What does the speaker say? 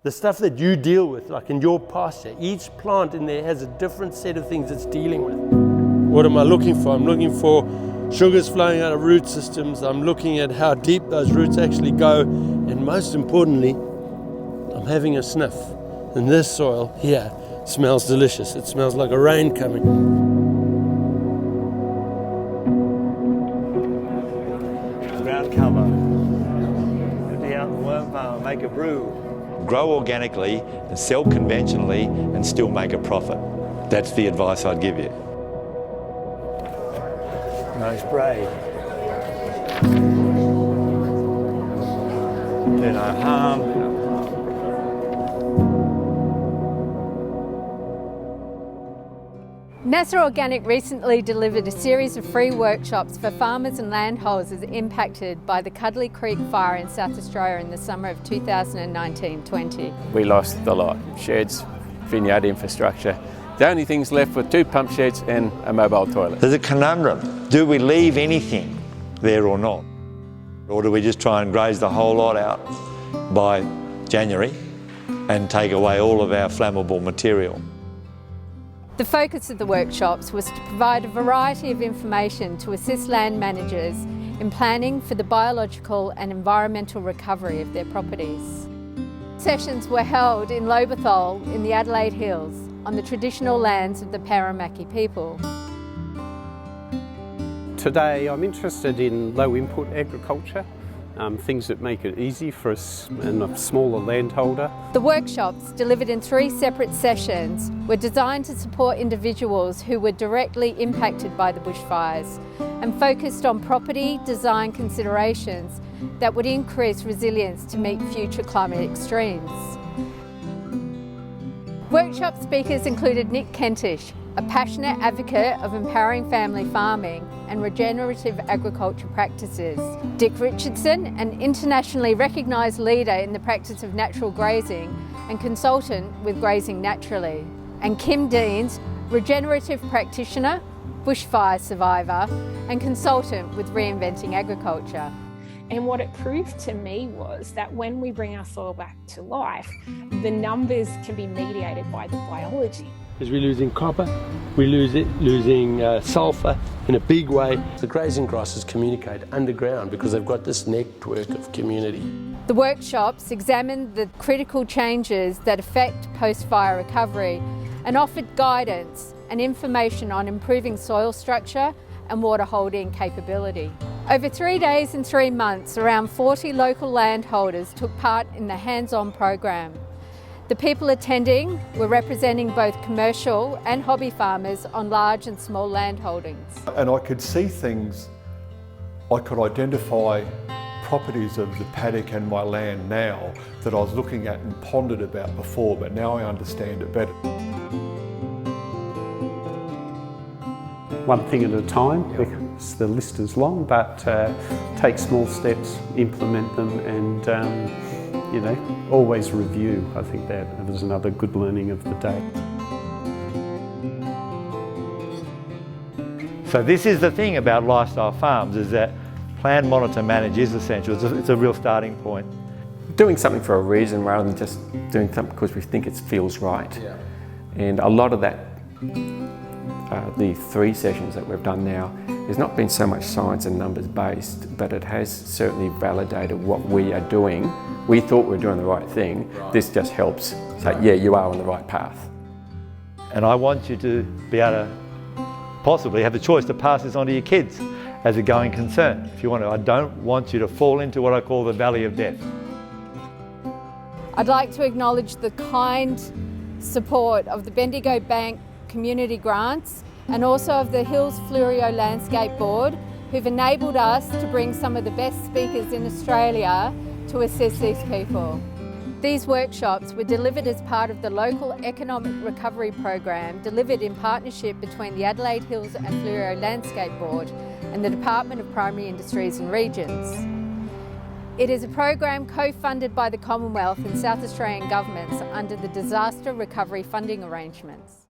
The stuff that you deal with, like in your pasture, each plant in there has a different set of things it's dealing with. What am I looking for? I'm looking for sugars flowing out of root systems. I'm looking at how deep those roots actually go. And most importantly, I'm having a sniff. And this soil here smells delicious. It smells like a rain coming. Ground cover. Empty out the worm farm, make a brew. Grow organically and sell conventionally and still make a profit. That's the advice I'd give you. No spray. Do no harm. NASAA Organic recently delivered a series of free workshops for farmers and landholders impacted by the Cudlee Creek fire in South Australia in the summer of 2019-20. We lost a lot. Sheds, vineyard infrastructure. The only things left were 2 pump sheds and a mobile toilet. There's a conundrum. Do we leave anything there or not? Or do we just try and graze the whole lot out by January and take away all of our flammable material? The focus of the workshops was to provide a variety of information to assist land managers in planning for the biological and environmental recovery of their properties. Sessions were held in Lobethal in the Adelaide Hills on the traditional lands of the Parramatta people. Today I'm interested in low input agriculture, things that make it easy for us and a smaller landholder. The workshops, delivered in 3 separate sessions, were designed to support individuals who were directly impacted by the bushfires and focused on property design considerations that would increase resilience to meet future climate extremes. Workshop speakers included Nick Kentish, a passionate advocate of empowering family farming and regenerative agriculture practices. Dick Richardson, an internationally recognised leader in the practice of natural grazing and consultant with Grazing Naturally. And Kim Deans, regenerative practitioner, bushfire survivor and consultant with Reinventing Agriculture. And what it proved to me was that when we bring our soil back to life, the numbers can be mediated by the biology. As we're losing copper, we're losing sulphur in a big way. The grazing grasses communicate underground because they've got this network of community. The workshops examined the critical changes that affect post-fire recovery and offered guidance and information on improving soil structure and water holding capability. Over 3 days and 3 months, around 40 local landholders took part in the hands-on program. The people attending were representing both commercial and hobby farmers on large and small land holdings. And I could see things, I could identify properties of the paddock and my land now that I was looking at and pondered about before, but now I understand it better. One thing at a time, because the list is long, but take small steps, implement them and always review. I think that was another good learning of the day. So this is the thing about lifestyle farms, is that plan, monitor, manage is essential. It's a real starting point. Doing something for a reason rather than just doing something because we think it feels right. Yeah. And a lot of that, the 3 sessions that we've done now, has not been so much science and numbers based, but it has certainly validated what we are doing. We thought we were doing the right thing. Right. This just helps say, yeah, you are on the right path. And I want you to be able to possibly have the choice to pass this on to your kids as a going concern, if you want to. I don't want you to fall into what I call the valley of death. I'd like to acknowledge the kind support of the Bendigo Bank community grants and also of the Hills Fluorio Landscape Board, who've enabled us to bring some of the best speakers in Australia to assist these people. These workshops were delivered as part of the local economic recovery program delivered in partnership between the Adelaide Hills and Fluorio Landscape Board and the Department of Primary Industries and Regions. It is a program co-funded by the Commonwealth and South Australian governments under the Disaster Recovery Funding Arrangements.